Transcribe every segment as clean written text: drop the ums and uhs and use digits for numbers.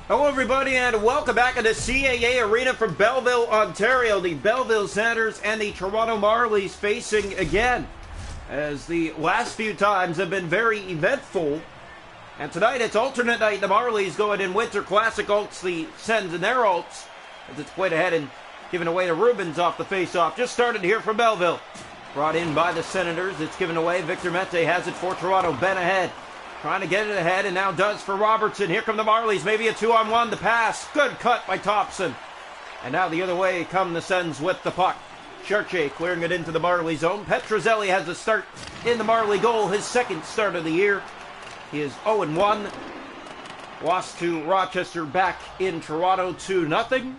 Hello everybody and welcome back to the CAA Arena from Belleville, Ontario. The Belleville Senators and the Toronto Marlies facing again, as the last few times have been very eventful. And tonight it's alternate night. The Marlies going in Winter Classic alts, the Sens in their alts, as it's played ahead and given away to Rubens off the face-off. Just started here from Belleville. Brought in by the Senators. It's given away. Victor Mete has it for Toronto. Ben ahead. Trying to get it ahead, and now does for Robertson. Here come the Marlies. Maybe a 2-on-1. The pass. Good cut by Thompson. And now the other way come the Sens with the puck. Chartier clearing it into the Marley zone. Petrozelli has a start in the Marley goal. His second start of the year. He is 0-1. Lost to Rochester back in Toronto 2-0.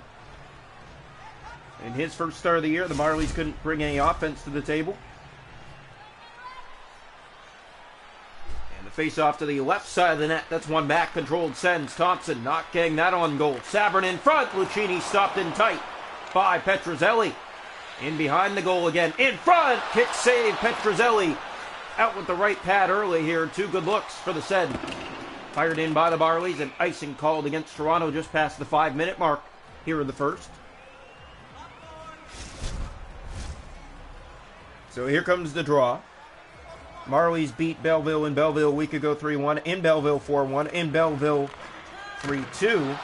In his first start of the year, the Marlies couldn't bring any offense to the table. Face off to the left side of the net. That's one back controlled Sens. Thompson not getting that on goal. Sabrin in front. Lucchini stopped in tight by Petrozelli. In behind the goal again. In front. Kick save. Petrozelli out with the right pad early here. Two good looks for the Sens. Fired in by the Marlies. And icing called against Toronto just past the 5-minute mark here in the first. So here comes the draw. Marlies beat Belleville in Belleville a week ago 3-1, in Belleville 4-1, in Belleville 3-2.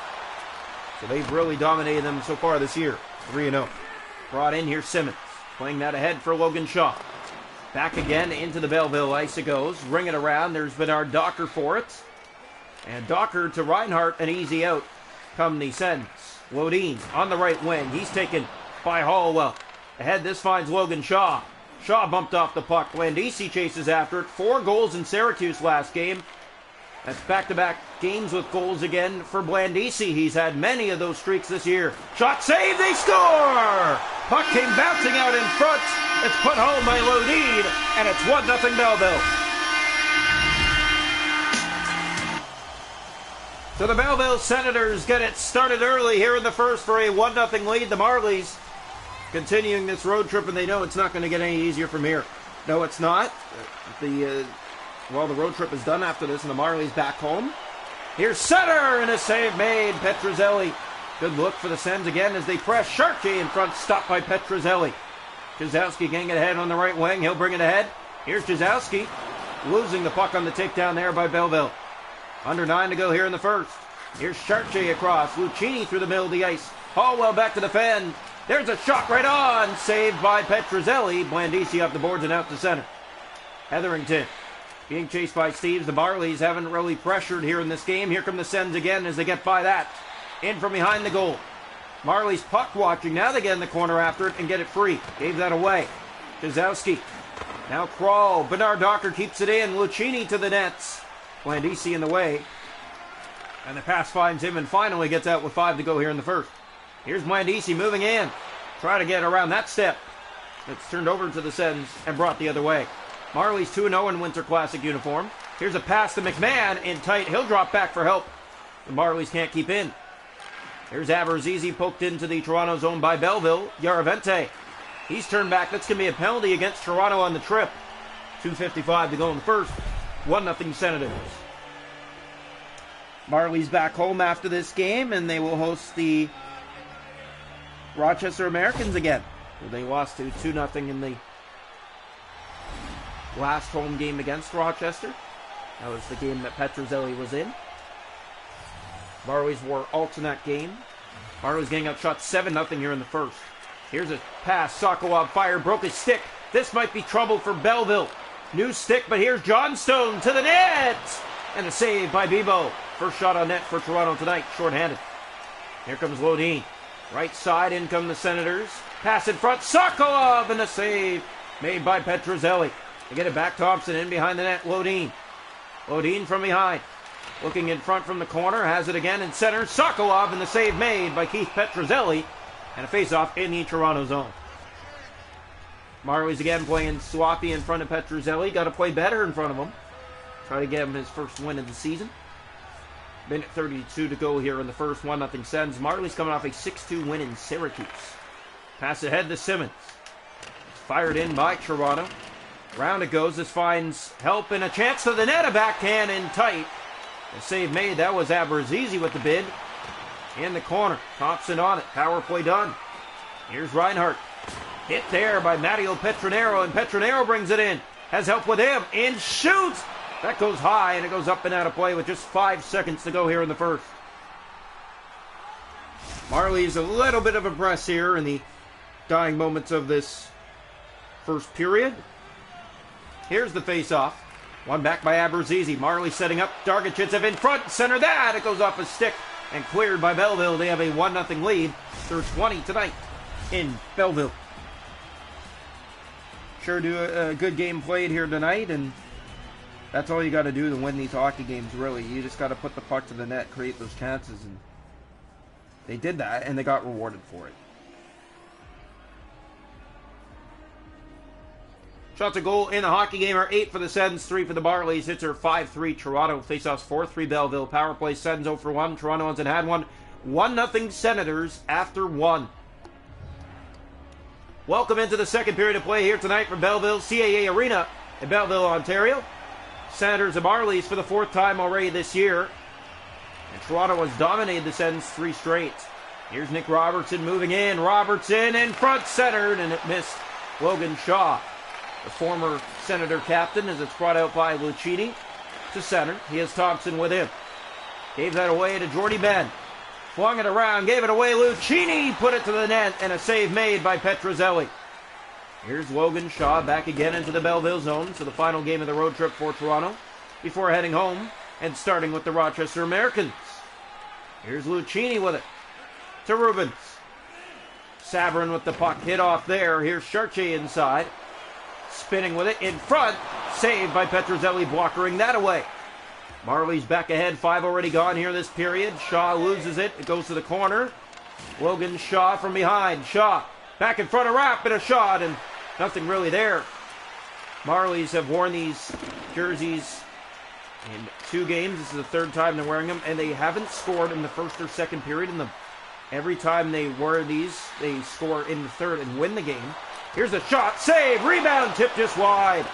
So they've really dominated them so far this year, 3-0. Brought in here Simmons, playing that ahead for Logan Shaw. Back again into the Belleville ice it goes, ring it around, there's Bernard Docker for it. And Docker to Reinhardt, an easy out. Come the Sens. Lodin on the right wing, he's taken by Hollowell. Ahead this finds Logan Shaw. Shaw bumped off the puck. Blandisi chases after it. 4 goals in Syracuse last game. That's back-to-back games with goals again for Blandisi. He's had many of those streaks this year. Shot saved, they score! Puck came bouncing out in front. It's put home by Lodin, and it's 1-0 Belleville. So the Belleville Senators get it started early here in the first for a 1-0 lead. The Marlies continuing this road trip, and they know it's not going to get any easier from here. No, it's not. The road trip is done after this, and the Marlies back home. Here's Sutter, and a save made. Petrozelli. Good look for the Sens again as they press. Chartier in front, stopped by Petrozelli. Jazowski getting it ahead on the right wing. He'll bring it ahead. Here's Jazowski, losing the puck on the takedown there by Belleville. Under 9 to go here in the first. Here's Chartier across. Lucchini through the middle of the ice. Hallwell back to defend. There's a shot right on, saved by Petrozelli. Blandisi up the boards and out to center. Hetherington being chased by Steves. The Marlies haven't really pressured here in this game. Here come the Sens again as they get by that. In from behind the goal. Marlies puck watching. Now they get in the corner after it and get it free. Gave that away. Jazowski. Now Crawl. Bernard Docker keeps it in. Lucchini to the nets. Blandisi in the way. And the pass finds him and finally gets out with 5 to go here in the first. Here's Blandisi moving in. Try to get around that step. It's turned over to the Sens and brought the other way. Marlies 2-0 in Winter Classic uniform. Here's a pass to McMahon in tight. He'll drop back for help. The Marlies can't keep in. Here's Aberzizi poked into the Toronto zone by Belleville. Yaravente. He's turned back. That's going to be a penalty against Toronto on the trip. 2:55 to go in the first. 1-0 Senators. Marlies back home after this game, and they will host the Rochester Americans again. They lost to 2-0 in the last home game against Rochester. That was the game that Petrozelli was in. Marlies were alternate game. Marlies getting outshot 7-0 here in the first. Here's a pass. Sokolov fired, broke his stick. This might be trouble for Belleville. New stick, but here's Johnstone to the net! And a save by Bibeau. First shot on net for Toronto tonight, shorthanded. Here comes Lodin. Right side, in come the Senators. Pass in front, Sokolov, and a save made by Petrozelli. They get it back, Thompson in behind the net, Lodin. Lodin from behind. Looking in front from the corner, has it again in center, Sokolov, and the save made by Keith Petrozelli. And a face-off in the Toronto zone. Marlies again playing sloppy in front of Petrozelli. Got to play better in front of him. Try to get him his first win of the season. Minute 32 to go here in the first. 1-0 Sens. Marlies coming off a 6-2 win in Syracuse. Pass ahead to Simmons. Fired in by Toronto. Round it goes. This finds help and a chance to the net. A backhand in tight. A save made. That was Aberzizi with the bid. in the corner. Thompson on it. Power play done. Here's Reinhardt. Hit there by Matteo Petronero, and Petronero brings it in. Has help with him. And shoots! That goes high, and it goes up and out of play with just 5 seconds to go here in the first. Marlies a little bit of a press here in the dying moments of this first period. Here's the face-off. One back by Abruzzese. Marlies setting up. Dargachintsev in front. Center that. It goes off a stick and cleared by Belleville. They have a 1-0 lead. They're 20 tonight in Belleville. Sure do a good game played here tonight, and that's all you got to do to win these hockey games, really. You just got to put the puck to the net, create those chances, and they did that, and they got rewarded for it. Shots a goal in the hockey game are 8 for the Sens, 3 for the Marlies. Hits are 5-3 Toronto. Faceoffs 4-3 Belleville. Power play Sens 0 for 1. Toronto hasn't had one. 1-0 Senators after 1. Welcome into the second period of play here tonight from Belleville CAA Arena in Belleville, Ontario. Senators and Marlies for the 4th time already this year. And Toronto has dominated the Sens 3 straight. Here's Nick Robertson moving in. Robertson in front, centered, and it missed Logan Shaw. The former Senator captain, as it's brought out by Lucchini to center. He has Thompson with him. Gave that away to Jordy Ben. Flung it around, gave it away. Lucchini put it to the net, and a save made by Petrozelli. Here's Logan Shaw back again into the Belleville zone. So the final game of the road trip for Toronto before heading home and starting with the Rochester Americans. Here's Lucchini with it to Rubens. Sabrin with the puck hit off there. Here's Chartier inside. Spinning with it in front. Saved by Petrozelli, blockering that away. Marlies back ahead. 5 already gone here this period. Shaw loses it. It goes to the corner. Logan Shaw from behind. Shaw back in front of Rapp and a shot, and nothing really there. Marlies have worn these jerseys in 2 games. This is the 3rd time they're wearing them, and they haven't scored in the first or second period in them. Every time they wear these, they score in the 3rd and win the game. Here's a shot, save, rebound, tip just wide.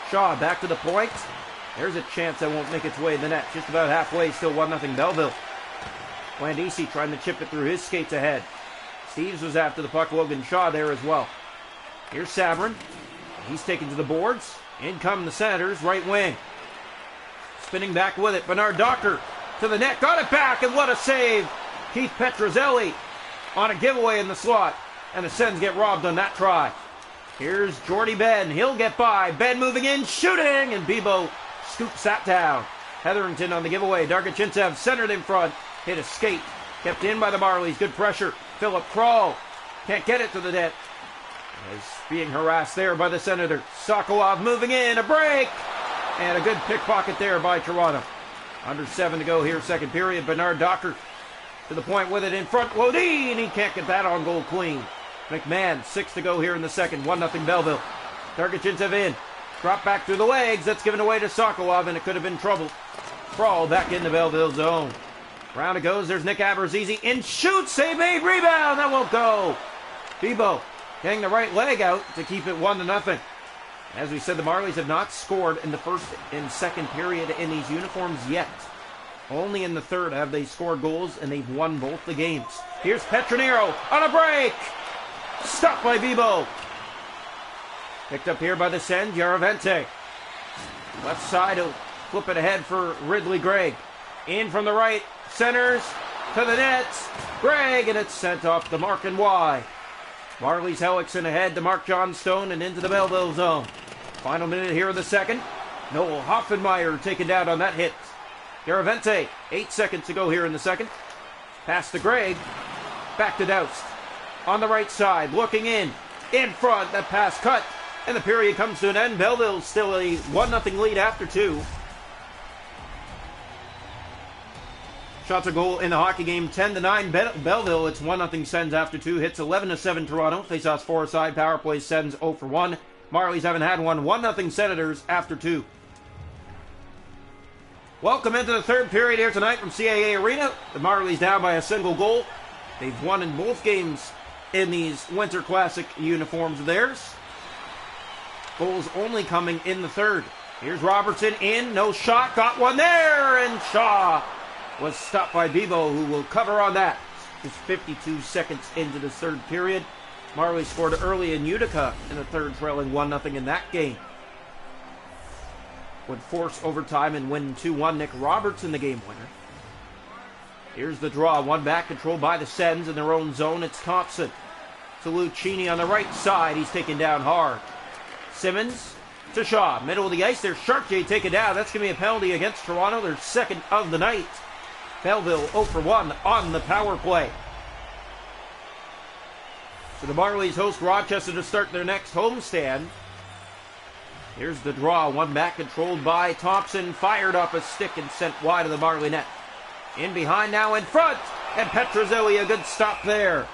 Shaw back to the point. There's a chance that won't make its way to the net. Just about halfway, still 1-0 Belleville. Landisi trying to chip it through his skates ahead. Steves was after the puck. Logan Shaw there as well. Here's Sabrin. He's taken to the boards. In come the Senators, right wing. Spinning back with it. Bernard Docker to the net. Got it back, and what a save. Keith Petrozelli on a giveaway in the slot. And the Sens get robbed on that try. Here's Jordy Ben. He'll get by. Ben moving in, shooting, and Bibo scoops that down. Hetherington on the giveaway. Dargachintsev centered in front. Hit a skate. Kept in by the Marlies. Good pressure. Philip Kroll can't get it to the net. Is being harassed there by the Senator. Sokolov moving in. A break. And a good pickpocket there by Toronto. Under 7 to go here, second period. Bernard Docker to the point with it in front. Lodin. He can't get that on goal clean. McMahon, 6 to go here in the second. 1-0 Belleville. Dargachintsev in. Drop back through the legs. That's given away to Sokolov, and it could have been trouble. Crawl back into Belleville zone. Round it goes. There's Nick Abruzzese. In shoots. Save made. Rebound. That won't go. Bibo getting the right leg out to keep it 1-0. As we said, the Marlies have not scored in the first and second period in these uniforms yet. Only in the 3rd have they scored goals, and they've won both the games. Here's Petronero on a break. Stopped by Bibo. Picked up here by the Sens, Yaravente. Left side, he'll flip it ahead for Ridley Gregg. In from the right, centers to the net. Gregg, and it's sent off the mark and wide. Marlies Hellickson ahead to Mark Johnstone and into the Belleville zone. Final minute here in the second. Noel Hoffenmeyer taken down on that hit. Yaravente, 8 seconds to go here in the second. Pass to Gregg. Back to Doust. On the right side, looking in front, that pass cut, and the period comes to an end. Belleville still a 1-0 lead after 2. Shots a goal in the hockey game, 10-9 Belleville. It's 1-0 Sens after 2. Hits 11-7 Toronto. Faceoffs 4 aside. Power plays Sens 0 for 1. Marlies haven't had one. 1-0 Senators after 2. Welcome into the third period here tonight from CAA Arena. The Marlies down by a single goal. They've won in both games in these Winter Classic uniforms of theirs. Goals only coming in the 3rd. Here's Robertson in, no shot, got one there, and Shaw was stopped by Bebo, who will cover on that. Just 52 seconds into the third period. Marlies scored early in Utica in the third, trailing 1-0 in that game. Would force overtime and win 2-1. Nick Robertson, the game winner. Here's the draw. One back, controlled by the Sens in their own zone. It's Thompson to Lucchini on the right side. He's taken down hard. Simmons to Shaw. Middle of the ice. There's Chartier taken down. That's going to be a penalty against Toronto. Their second of the night. Belleville 0 for 1 on the power play. So the Marlies host Rochester to start their next homestand. Here's the draw. One back, controlled by Thompson. Fired off a stick and sent wide of the Marley net. In behind now, in front. And Petrozelli, a good stop there.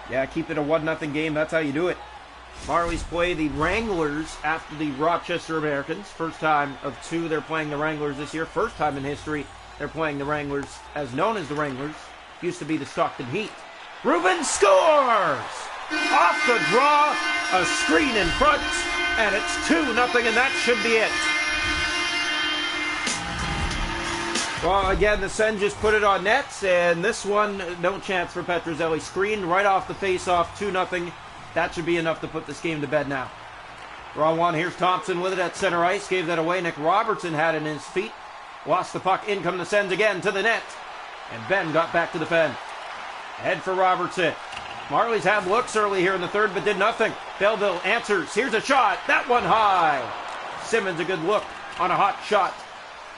Yeah, keep it a 1-0 game. That's how you do it. Marlies play the Wranglers after the Rochester Americans. First time of two they're playing the Wranglers this year. First time in history they're playing the Wranglers as known as the Wranglers. Used to be the Stockton Heat. Rubin scores! Off the draw, a screen in front, and it's 2-0, and that should be it. Well, again, the Sens just put it on nets, and this one, no chance for Petrozelli. Screened right off the face-off, 2-0. That should be enough to put this game to bed now. Draw one, here's Thompson with it at center ice. Gave that away. Nick Robertson had it in his feet. Lost the puck. In come the Sens again to the net. And Ben got back to defend. Head for Robertson. Marlies had looks early here in the third, but did nothing. Belleville answers. Here's a shot. That one high. Simmons a good look on a hot shot.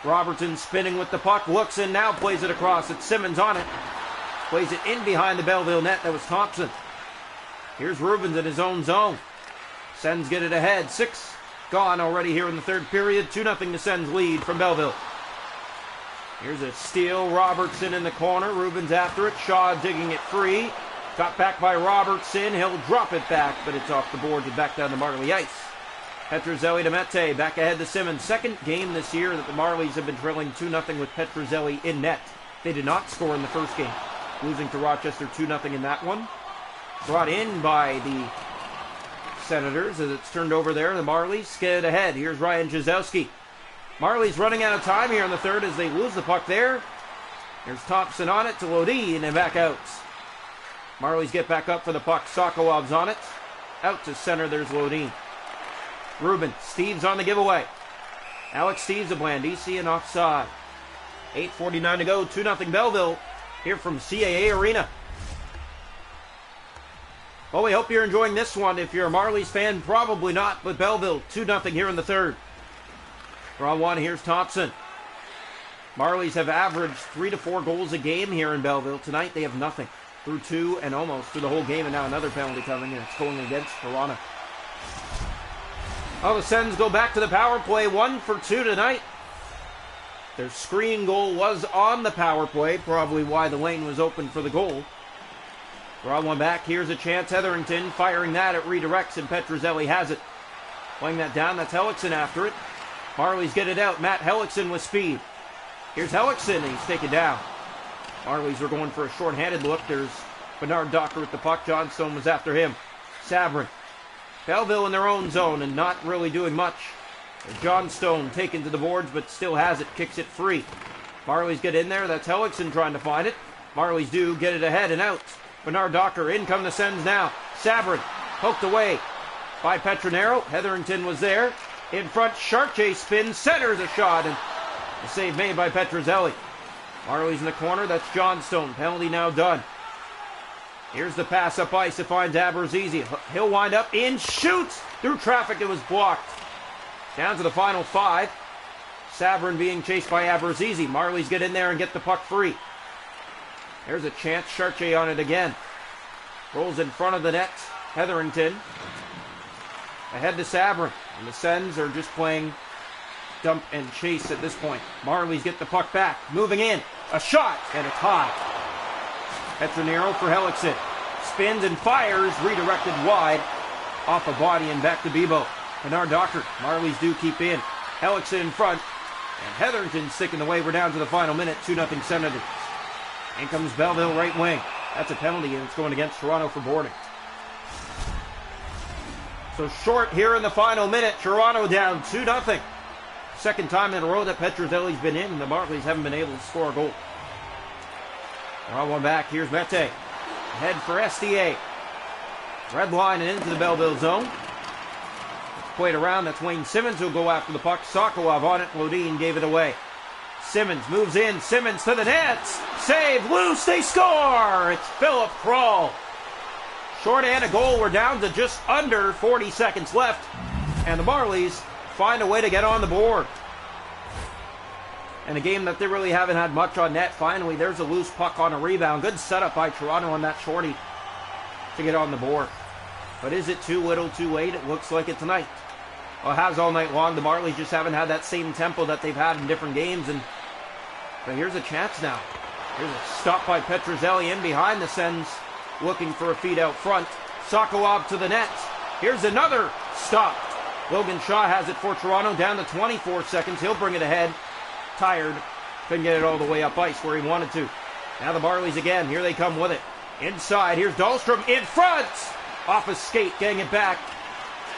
Robertson spinning with the puck. Looks in now. Plays it across. It's Simmons on it. Plays it in behind the Belleville net. That was Thompson. Here's Rubens in his own zone. Sens get it ahead. 6 gone already here in the third period. 2-0 the Sens lead from Belleville. Here's a steal. Robertson in the corner. Rubens after it. Shaw digging it free. Got back by Robertson. He'll drop it back, but it's off the boards and back down to Marley ice. Petrozelli to Mete. Back ahead to Simmons. Second game this year that the Marlies have been trailing 2-0 with Petrozelli in net. They did not score in the first game, losing to Rochester 2-0 in that one. Brought in by the Senators as it's turned over there. The Marlies get ahead. Here's Ryan Jazowski. Marlies running out of time here in the third as they lose the puck there. There's Thompson on it to Lodin and back out. Marlies get back up for the puck. Sokolov's on it. Out to center. There's Lodin. Rubin. Steves on the giveaway. Alex Steves of Blandisi and offside. 8:49 to go. 2-0 Belleville here from CAA Arena. Well, we hope you're enjoying this one. If you're a Marlies fan, probably not, but Belleville 2-0 here in the third. Draw one, here's Thompson. Marlies have averaged 3 to 4 goals a game here in Belleville. Tonight they have nothing. Through 2 and almost through the whole game, and now another penalty coming, and it's going against Toronto. Oh, the Sens go back to the power play. 1 for 2 tonight. Their screen goal was on the power play, probably why the lane was open for the goal. Draw one back. Here's a chance. Hetherington firing that. It redirects, and Petrozelli has it. Playing that down. That's Hellickson after it. Marlies get it out. Matt Hellickson with speed. Here's Hellickson, and he's taken down. Marlies are going for a short-handed look. There's Bernard Docker with the puck. Johnstone was after him. Sabrin. Belleville in their own zone and not really doing much. Johnstone taken to the boards, but still has it. Kicks it free. Marlies get in there. That's Hellickson trying to find it. Marlies do get it ahead and out. Bernard Docker. In come the Sens now. Sabrin poked away by Petronero. Hetherington was there. In front, Chartier spins, centers a shot, and a save made by Petrozelli. Marlies in the corner. That's Johnstone. Penalty now done. Here's the pass up ice. It finds Abruzzese. He'll wind up in, shoots through traffic. It was blocked. Down to the final 5. Sabrin being chased by Abruzzese. Marlies get in there and get the puck free. There's a chance. Chartier on it again. Rolls in front of the net. Hetherington. Ahead to Sabrin. And the Sens are just playing dump and chase at this point. Marlies get the puck back. Moving in. A shot. And it's high. Petronero for Hellickson. Spins and fires. Redirected wide. Off a body and back to Bebo. Bernard Docker. Marlies do keep in. Hellickson in front. And Hetherington sticking the way. We're down to the final minute. 2-0 Senators. In comes Belleville right wing. That's a penalty, and it's going against Toronto for boarding. So short here in the final minute. Toronto down 2-0. Second time in a row that Petrozelli's been in, and the Marlies haven't been able to score a goal. Draw one back. Here's Mete. Head for SDA. Red line and into the Belleville zone. Played around. That's Wayne Simmons who'll go after the puck. Sokolov on it. Lodin gave it away. Simmons moves in. Simmons to the nets. Save. Loose. They score. It's Philip Kroll. Short and a goal. We're down to just under 40 seconds left. And the Marlies find a way to get on the board. And a game that they really haven't had much on net. Finally, there's a loose puck on a rebound. Good setup by Toronto on that shorty to get on the board. But is it too little, too late? It looks like it tonight. Well, it has all night long. The Marlies just haven't had that same tempo that they've had in different games. But here's a chance now. Here's a stop by Petrozelli in behind the Sens, looking for a feed out front. Sokolov to the net. Here's another stop. Logan Shaw has it for Toronto, down to 24 seconds. He'll bring it ahead. Tired. Couldn't get it all the way up ice where he wanted to. Now the Marlies again. Here they come with it. Inside. Here's Dahlstrom in front. Off his skate, getting it back.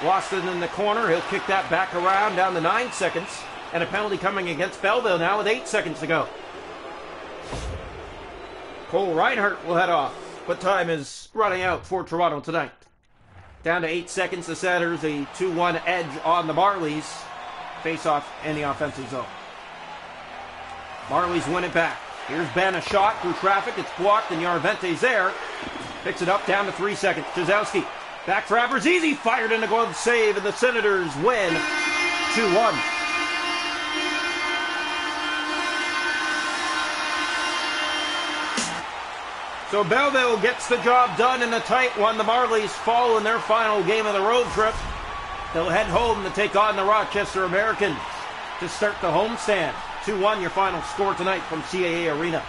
Lost it in the corner. He'll kick that back around down to 9 seconds. And a penalty coming against Belleville now with 8 seconds to go. Cole Reinhardt will head off. But time is running out for Toronto tonight. Down to 8 seconds. The Senators a 2-1 edge on the Marlies. Face off in the offensive zone. Marlies win it back. Here's Ben, a shot through traffic. It's blocked, and Yarvente's there. Picks it up down to 3 seconds. Jazowski back for Abruzzese. Fired in a glove save, and the Senators win 2-1. So Belleville gets the job done in a tight one. The Marlies fall in their final game of the road trip. They'll head home to take on the Rochester Americans to start the homestand. 2-1 your final score tonight from CAA Arena.